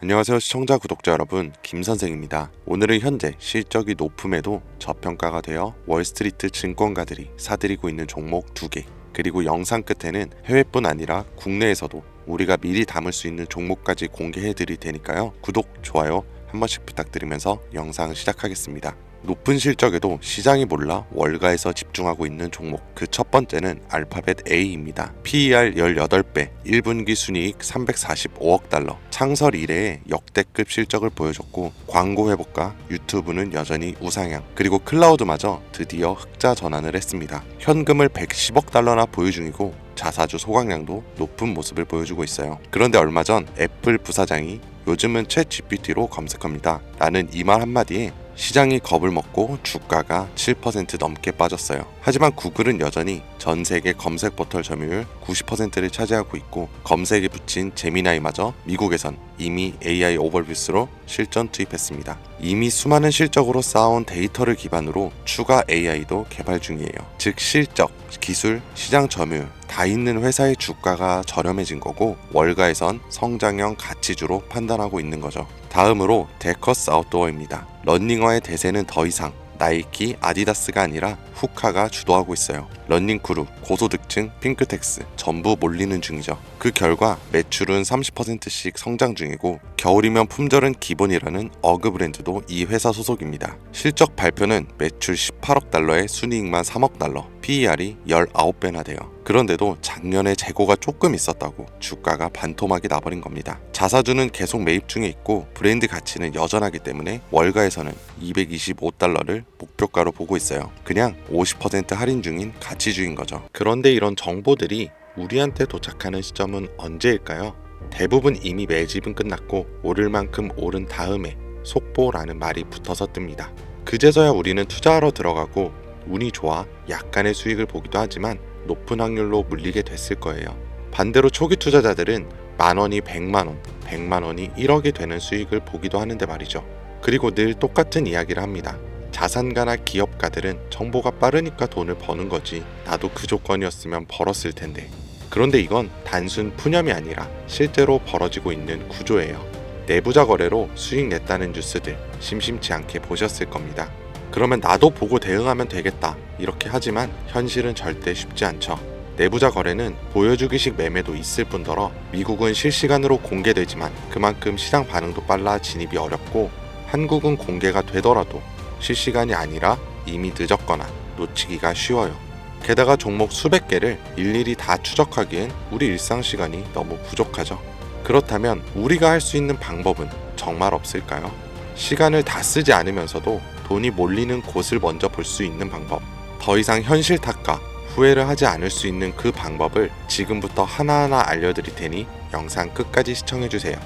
안녕하세요 시청자 구독자 여러분, 김선생입니다. 오늘은 현재 실적이 높음에도 저평가가 되어 월스트리트 증권가들이 사들이고 있는 종목 2개, 그리고 영상 끝에는 해외뿐 아니라 국내에서도 우리가 미리 담을 수 있는 종목까지 공개해 드릴 테니까요, 구독, 좋아요 한 번씩 부탁드리면서 영상 시작하겠습니다. 높은 실적에도 시장이 몰라 월가에서 집중하고 있는 종목, 그 첫 번째는 알파벳 A입니다. PER 18배, 1분기 순이익 345억 달러, 창설 이래의 역대급 실적을 보여줬고 광고 회복과 유튜브는 여전히 우상향, 그리고 클라우드마저 드디어 흑자 전환을 했습니다. 현금을 110억 달러나 보유 중이고 자사주 소각량도 높은 모습을 보여주고 있어요. 그런데 얼마 전 애플 부사장이 요즘은 챗 GPT로 검색합니다 라는 이 말 한마디에 시장이 겁을 먹고 주가가 7% 넘게 빠졌어요. 하지만 구글은 여전히 전 세계 검색 포털 점유율 90%를 차지하고 있고, 검색에 붙인 제미나이마저 미국에선 이미 AI 오버뷰스로 실전 투입했습니다. 이미 수많은 실적으로 쌓아온 데이터를 기반으로 추가 AI도 개발 중이에요. 즉 실적, 기술, 시장 점유율 다 있는 회사의 주가가 저렴해진 거고, 월가에선 성장형 가치주로 판단하고 있는 거죠. 다음으로 데커스 아웃도어입니다. 러닝화의 대세는 더 이상 나이키, 아디다스가 아니라 후카가 주도하고 있어요. 러닝크루, 고소득층, 핑크텍스 전부 몰리는 중이죠. 그 결과 매출은 30%씩 성장 중이고, 겨울이면 품절은 기본이라는 어그 브랜드도 이 회사 소속입니다. 실적 발표는 매출 18억 달러에 순이익만 3억 달러, PER이 19배나 돼요. 그런데도 작년에 재고가 조금 있었다고 주가가 반토막이 나버린 겁니다. 자사주는 계속 매입 중에 있고 브랜드 가치는 여전하기 때문에 월가에서는 225달러를 목표가로 보고 있어요. 그냥 50% 할인 중인 가치주인 거죠. 그런데 이런 정보들이 우리한테 도착하는 시점은 언제일까요? 대부분 이미 매집은 끝났고 오를 만큼 오른 다음에 속보라는 말이 붙어서 뜹니다. 그제서야 우리는 투자하러 들어가고 운이 좋아 약간의 수익을 보기도 하지만 높은 확률로 물리게 됐을 거예요. 반대로 초기 투자자들은 만원이 100만원, 100만원이 1억이 되는 수익을 보기도 하는데 말이죠. 그리고 늘 똑같은 이야기를 합니다. 자산가나 기업가들은 정보가 빠르니까 돈을 버는 거지, 나도 그 조건이었으면 벌었을 텐데. 그런데 이건 단순 푸념이 아니라 실제로 벌어지고 있는 구조예요. 내부자 거래로 수익 냈다는 뉴스들 심심치 않게 보셨을 겁니다. 그러면 나도 보고 대응하면 되겠다 이렇게 하지만 현실은 절대 쉽지 않죠. 내부자 거래는 보여주기식 매매도 있을 뿐더러 미국은 실시간으로 공개되지만 그만큼 시장 반응도 빨라 진입이 어렵고, 한국은 공개가 되더라도 실시간이 아니라 이미 늦었거나 놓치기가 쉬워요. 게다가 종목 수백 개를 일일이 다 추적하기엔 우리 일상 시간이 너무 부족하죠. 그렇다면 우리가 할 수 있는 방법은 정말 없을까요? 시간을 다 쓰지 않으면서도 돈이 몰리는 곳을 먼저 볼 수 있는 방법, 더 이상 현실 탓과 후회를 하지 않을 수 있는 그 방법을 지금부터 하나하나 알려드릴 테니 영상 끝까지 시청해주세요.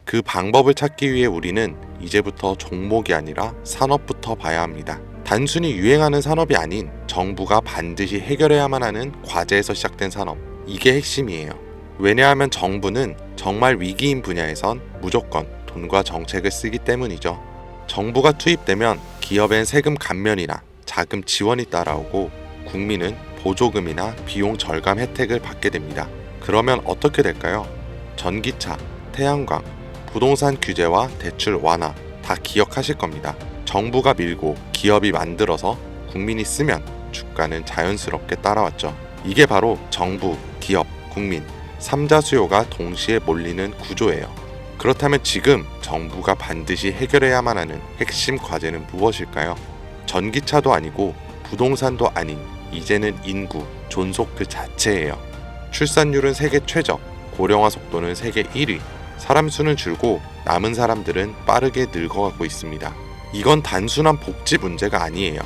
그 방법을 찾기 위해 우리는 이제부터 종목이 아니라 산업부터 봐야 합니다. 단순히 유행하는 산업이 아닌 정부가 반드시 해결해야만 하는 과제에서 시작된 산업, 이게 핵심이에요. 왜냐하면 정부는 정말 위기인 분야에선 무조건 돈과 정책을 쓰기 때문이죠. 정부가 투입되면 기업엔 세금 감면이나 자금 지원이 따라오고 국민은 보조금이나 비용 절감 혜택을 받게 됩니다. 그러면 어떻게 될까요? 전기차, 태양광, 부동산 규제와 대출 완화 다 기억하실 겁니다. 정부가 밀고 기업이 만들어서 국민이 쓰면 주가는 자연스럽게 따라왔죠. 이게 바로 정부, 기업, 국민 3자 수요가 동시에 몰리는 구조예요. 그렇다면 지금 정부가 반드시 해결해야만 하는 핵심 과제는 무엇일까요? 전기차도 아니고 부동산도 아닌 이제는 인구, 존속 그 자체예요. 출산율은 세계 최저, 고령화 속도는 세계 1위, 사람 수는 줄고 남은 사람들은 빠르게 늙어가고 있습니다. 이건 단순한 복지 문제가 아니에요.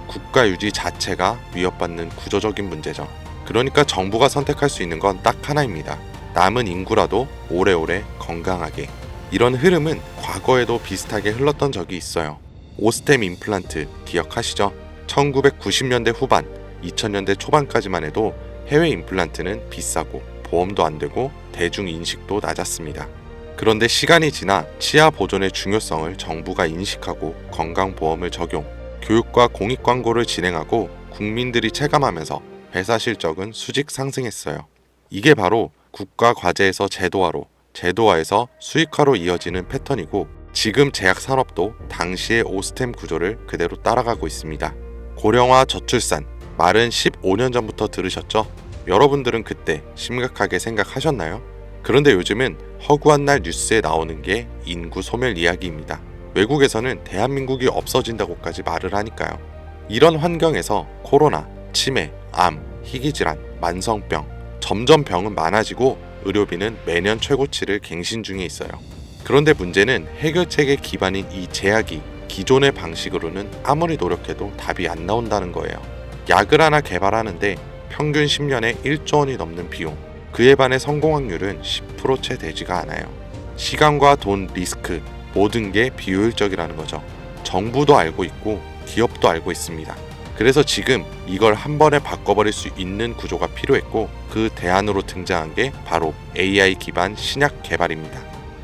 국가 유지 자체가 위협받는 구조적인 문제죠. 그러니까 정부가 선택할 수 있는 건 딱 하나입니다. 남은 인구라도 오래오래 건강하게. 이런 흐름은 과거에도 비슷하게 흘렀던 적이 있어요. 오스템 임플란트 기억하시죠? 1990년대 후반, 2000년대 초반까지만 해도 해외 임플란트는 비싸고 보험도 안 되고 대중 인식도 낮았습니다. 그런데 시간이 지나 치아 보존의 중요성을 정부가 인식하고 건강보험을 적용, 교육과 공익 광고를 진행하고 국민들이 체감하면서 회사 실적은 수직 상승했어요. 이게 바로 국가 과제에서 제도화로, 제도화에서 수익화로 이어지는 패턴이고, 지금 제약 산업도 당시의 오스템 구조를 그대로 따라가고 있습니다. 고령화 저출산, 말은 15년 전부터 들으셨죠? 여러분들은 그때 심각하게 생각하셨나요? 그런데 요즘은 허구한 날 뉴스에 나오는 게 인구 소멸 이야기입니다. 외국에서는 대한민국이 없어진다고까지 말을 하니까요. 이런 환경에서 코로나, 치매, 암, 희귀질환, 만성병, 점점 병은 많아지고 의료비는 매년 최고치를 갱신 중에 있어요. 그런데 문제는 해결책의 기반인 이 제약이 기존의 방식으로는 아무리 노력해도 답이 안 나온다는 거예요. 약을 하나 개발하는데 평균 10년에 1조 원이 넘는 비용, 그에 반해 성공 확률은 10% 채 되지가 않아요. 시간과 돈, 리스크, 모든 게 비효율적이라는 거죠. 정부도 알고 있고 기업도 알고 있습니다. 그래서 지금 이걸 한 번에 바꿔버릴 수 있는 구조가 필요했고, 그 대안으로 등장한 게 바로 AI 기반 신약 개발입니다.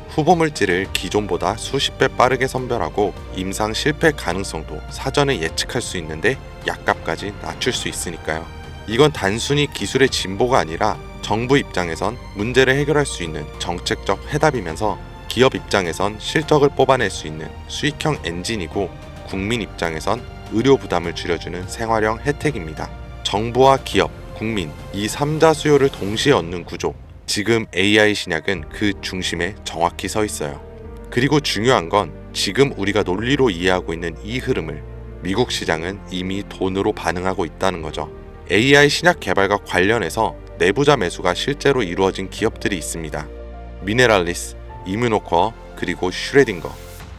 후보 물질을 기존보다 수십 배 빠르게 선별하고 임상 실패 가능성도 사전에 예측할 수 있는데 약값까지 낮출 수 있으니까요. 이건 단순히 기술의 진보가 아니라 정부 입장에선 문제를 해결할 수 있는 정책적 해답이면서 기업 입장에선 실적을 뽑아낼 수 있는 수익형 엔진이고, 국민 입장에선 의료 부담을 줄여주는 생활형 혜택입니다. 정부와 기업, 국민 이 3자 수요를 동시에 얻는 구조, 지금 AI 신약은 그 중심에 정확히 서 있어요. 그리고 중요한 건 지금 우리가 논리로 이해하고 있는 이 흐름을 미국 시장은 이미 돈으로 반응하고 있다는 거죠. AI 신약 개발과 관련해서 내부자 매수가 실제로 이루어진 기업들이 있습니다. 미네랄리스, 이뮤노코어, 그리고 슈레딩거.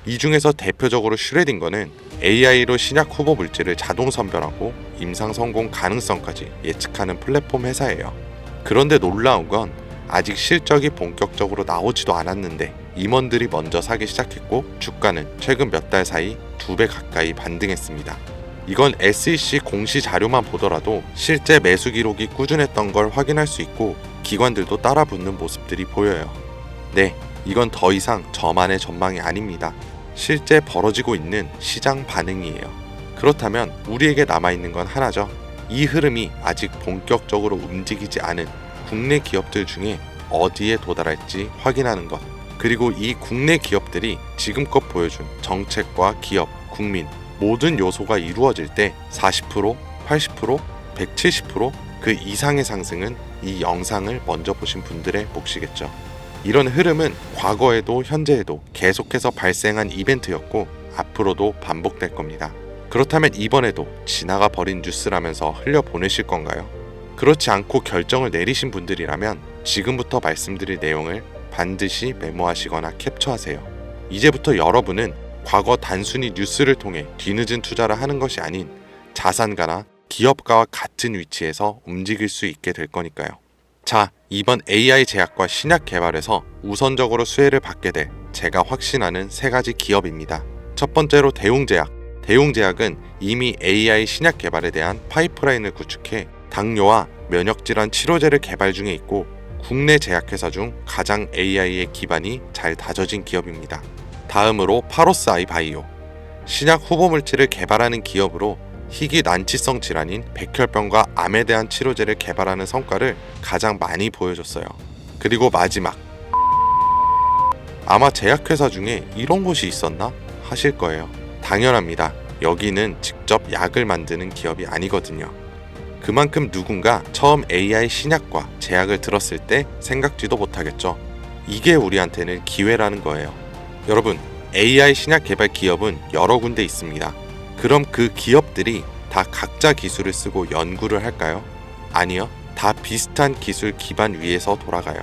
이 중에서 대표적으로 슈레딩거는 AI로 신약 후보 물질을 자동 선별하고 임상 성공 가능성까지 예측하는 플랫폼 회사예요. 그런데 놀라운 건 아직 실적이 본격적으로 나오지도 않았는데 임원들이 먼저 사기 시작했고, 주가는 최근 몇 달 사이 2배 가까이 반등했습니다. 이건 SEC 공시 자료만 보더라도 실제 매수 기록이 꾸준했던 걸 확인할 수 있고, 기관들도 따라붙는 모습들이 보여요. 네, 이건 더 이상 저만의 전망이 아닙니다. 실제 벌어지고 있는 시장 반응이에요. 그렇다면 우리에게 남아있는 건 하나죠. 이 흐름이 아직 본격적으로 움직이지 않은 국내 기업들 중에 어디에 도달할지 확인하는 것, 그리고 이 국내 기업들이 지금껏 보여준 정책과 기업, 국민 모든 요소가 이루어질 때 40%, 80%, 170% 그 이상의 상승은 이 영상을 먼저 보신 분들의 몫이겠죠. 이런 흐름은 과거에도 현재에도 계속해서 발생한 이벤트였고 앞으로도 반복될 겁니다. 그렇다면 이번에도 지나가 버린 뉴스라면서 흘려보내실 건가요? 그렇지 않고 결정을 내리신 분들이라면 지금부터 말씀드릴 내용을 반드시 메모하시거나 캡처하세요. 이제부터 여러분은 과거 단순히 뉴스를 통해 뒤늦은 투자를 하는 것이 아닌 자산가나 기업가와 같은 위치에서 움직일 수 있게 될 거니까요. 자, 이번 AI 제약과 신약 개발에서 우선적으로 수혜를 받게 될 제가 확신하는 3가지 기업입니다. 첫 번째로 대웅제약. 대웅제약은 이미 AI 신약 개발에 대한 파이프라인을 구축해 당뇨와 면역질환 치료제를 개발 중에 있고, 국내 제약회사 중 가장 AI의 기반이 잘 다져진 기업입니다. 다음으로 파로스아이 바이오. 신약 후보 물질을 개발하는 기업으로 희귀 난치성 질환인 백혈병과 암에 대한 치료제를 개발하는 성과를 가장 많이 보여줬어요. 그리고 마지막, 아마 제약회사 중에 이런 곳이 있었나 하실 거예요. 당연합니다. 여기는 직접 약을 만드는 기업이 아니거든요. 그만큼 누군가 처음 AI 신약과 제약을 들었을 때 생각지도 못하겠죠. 이게 우리한테는 기회라는 거예요. 여러분, AI 신약 개발 기업은 여러 군데 있습니다. 그럼 그 기업들이 다 각자 기술을 쓰고 연구를 할까요? 아니요. 다 비슷한 기술 기반 위에서 돌아가요.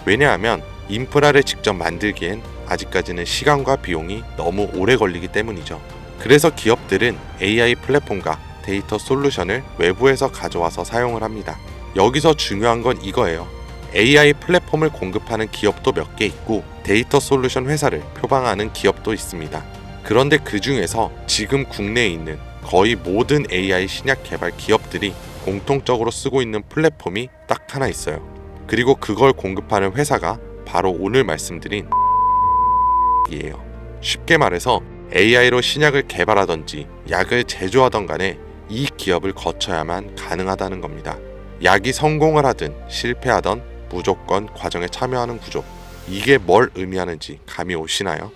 왜냐하면 인프라를 직접 만들기엔 아직까지는 시간과 비용이 너무 오래 걸리기 때문이죠. 그래서 기업들은 AI 플랫폼과 데이터 솔루션을 외부에서 가져와서 사용을 합니다. 여기서 중요한 건 이거예요. AI 플랫폼을 공급하는 기업도 몇 개 있고 데이터 솔루션 회사를 표방하는 기업도 있습니다. 그런데 그 중에서 지금 국내에 있는 거의 모든 AI 신약 개발 기업들이 공통적으로 쓰고 있는 플랫폼이 딱 하나 있어요. 그리고 그걸 공급하는 회사가 바로 오늘 말씀드린 이에요. 쉽게 말해서 AI로 신약을 개발하던지 약을 제조하던 간에 이 기업을 거쳐야만 가능하다는 겁니다. 약이 성공을 하든 실패하던 무조건 과정에 참여하는 구조. 이게 뭘 의미하는지 감이 오시나요?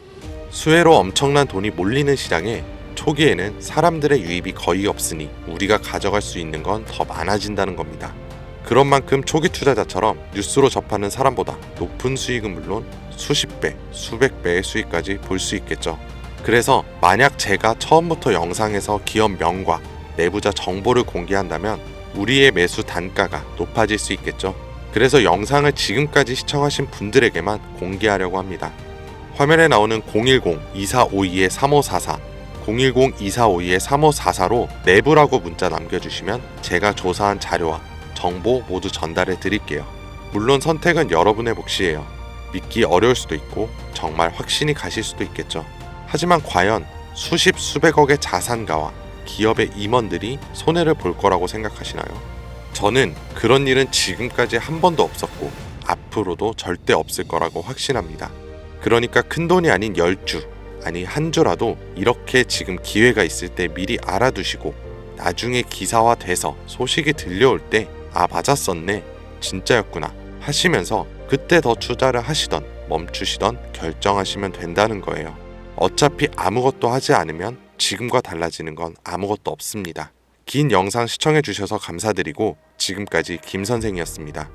수혜로 엄청난 돈이 몰리는 시장에 초기에는 사람들의 유입이 거의 없으니 우리가 가져갈 수 있는 건 더 많아진다는 겁니다. 그런 만큼 초기 투자자처럼 뉴스로 접하는 사람보다 높은 수익은 물론 수십 배, 수백 배의 수익까지 볼 수 있겠죠. 그래서 만약 제가 처음부터 영상에서 기업 명과 내부자 정보를 공개한다면 우리의 매수 단가가 높아질 수 있겠죠. 그래서 영상을 지금까지 시청하신 분들에게만 공개하려고 합니다. 화면에 나오는 010-2452-3544, 010-2452-3544로 내부라고 문자 남겨주시면 제가 조사한 자료와 정보 모두 전달해 드릴게요. 물론 선택은 여러분의 몫이에요. 믿기 어려울 수도 있고 정말 확신이 가실 수도 있겠죠. 하지만 과연 수십 수백억의 자산가와 기업의 임원들이 손해를 볼 거라고 생각하시나요? 저는 그런 일은 지금까지 한 번도 없었고 앞으로도 절대 없을 거라고 확신합니다. 그러니까 큰돈이 아닌 10주, 아니 한 주라도 이렇게 지금 기회가 있을 때 미리 알아두시고 나중에 기사화돼서 소식이 들려올 때 아 맞았었네, 진짜였구나 하시면서 그때 더 투자를 하시던 멈추시던 결정하시면 된다는 거예요. 어차피 아무것도 하지 않으면 지금과 달라지는 건 아무것도 없습니다. 긴 영상 시청해주셔서 감사드리고 지금까지 김 선생이었습니다.